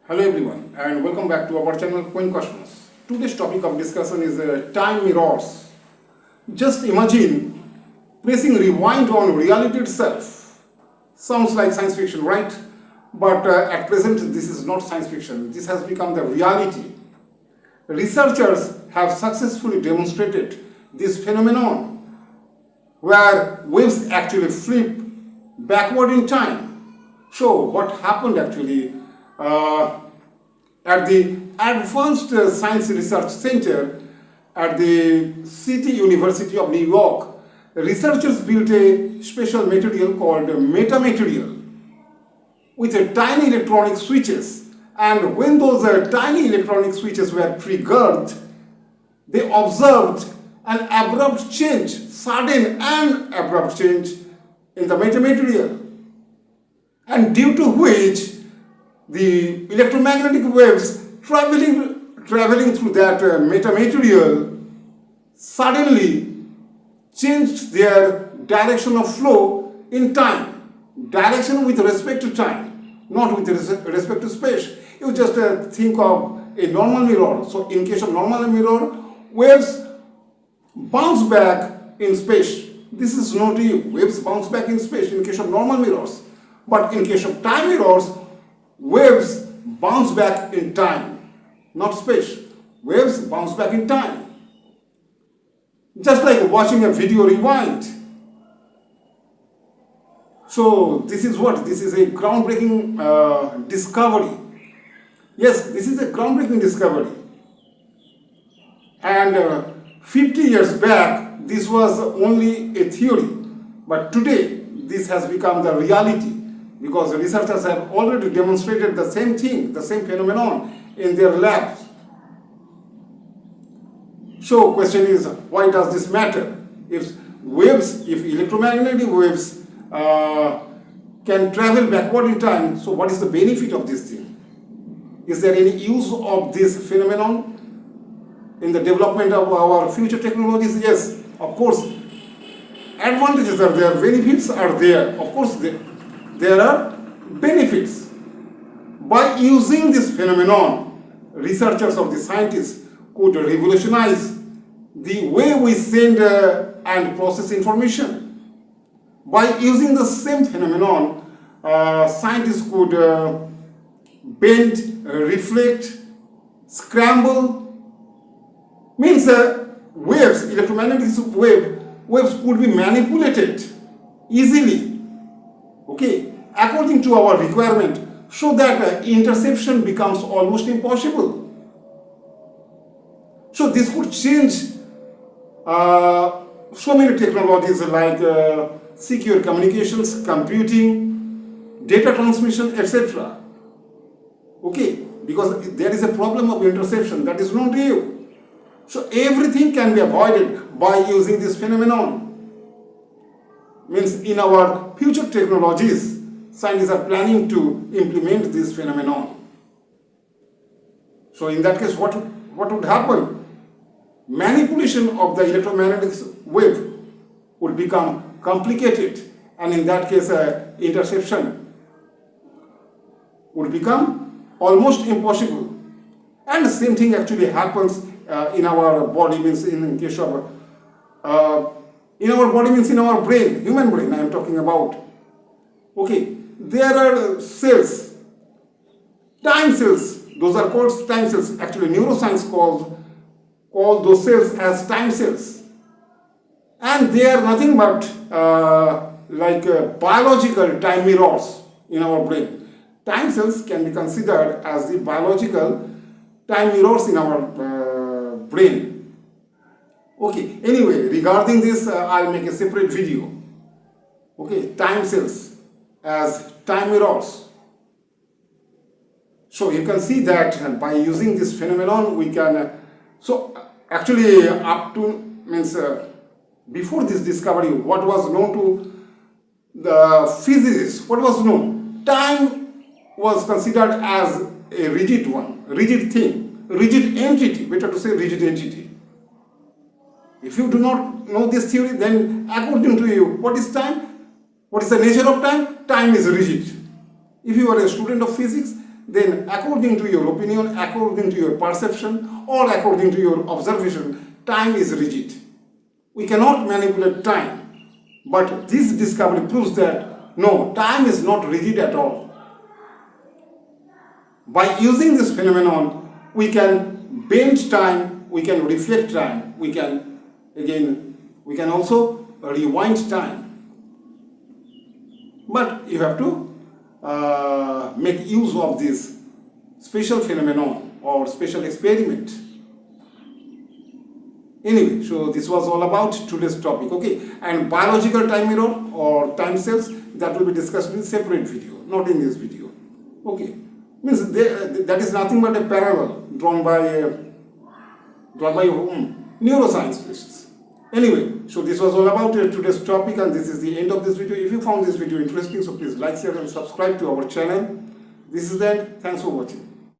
Hello everyone and welcome back to our channel Quaint. Today's topic of discussion is time mirrors. Just imagine pressing rewind on reality itself. Sounds like science fiction, right? But at present this is not science fiction. This has become the reality. Researchers have successfully demonstrated this phenomenon where waves actually flip backward in time. So what happened actually? At the Advanced Science Research Center at the City University of New York, researchers built a special material called metamaterial with tiny electronic switches, and when those tiny electronic switches were triggered, they observed an abrupt change, sudden and abrupt change in the metamaterial, and due to which the electromagnetic waves traveling through that metamaterial suddenly changed their direction of flow in time. Direction with respect to time, not with respect to space. You just think of a normal mirror. So in case of normal mirror, waves bounce back in space. This is not you. Waves bounce back in space in case of normal mirrors. But in case of time mirrors, waves bounce back in time, not space. Waves bounce back in time. Just like watching a video rewind. So this is what? This is a groundbreaking discovery. Yes, this is a groundbreaking discovery. And 50 years back, this was only a theory. But today, this has become the reality, because the researchers have already demonstrated the same thing, the same phenomenon in their labs. So question is, why does this matter? If electromagnetic waves can travel backward in time, so what is the benefit of this thing? Is there any use of this phenomenon in the development of our future technologies? Yes, of course. Advantages are there, benefits are there. Of course, there are benefits. By using this phenomenon, researchers of the scientists could revolutionize the way we send and process information. By using the same phenomenon, scientists could bend, reflect, scramble. Means waves, electromagnetic waves could be manipulated easily. Okay, according to our requirement, so that interception becomes almost impossible. So this could change so many technologies like secure communications, computing, data transmission, etc. Okay, because there is a problem of interception that is not real. So everything can be avoided by using this phenomenon. Means in our future technologies, scientists are planning to implement this phenomenon. So in that case, what would happen? Manipulation of the electromagnetic wave would become complicated, and in that case, interception would become almost impossible. And the same thing actually happens in our body, means in case of in our body, means in our brain, human brain I am talking about. Okay, there are cells, time cells, those are called time cells. Actually, neuroscience calls those cells as time cells. And they are nothing but biological time mirrors in our brain. Time cells can be considered as the biological time mirrors in our brain. Okay, anyway, regarding this, I'll make a separate video. Okay, time cells as time mirrors. So you can see that by using this phenomenon, we can. So actually, up to means before this discovery, what was known to the physicists? What was known? Time was considered as a rigid one, rigid thing, rigid entity. Better to say rigid entity. If you do not know this theory, then according to you, what is time? What is the nature of time? Time is rigid. If you are a student of physics, then according to your opinion, according to your perception, or according to your observation, time is rigid. We cannot manipulate time, but this discovery proves that no, time is not rigid at all. By using this phenomenon, we can bend time, we can reflect time, we can also rewind time. But you have to make use of this special phenomenon or special experiment. Anyway, so this was all about today's topic, okay? And biological time mirror or time cells, that will be discussed in a separate video, not in this video, okay? Means that is nothing but a parallel drawn by neuroscientists. Anyway, so this was all about today's topic, and this is the end of this video. If you found this video interesting, so please like, share and subscribe to our channel. This is that. Thanks for watching.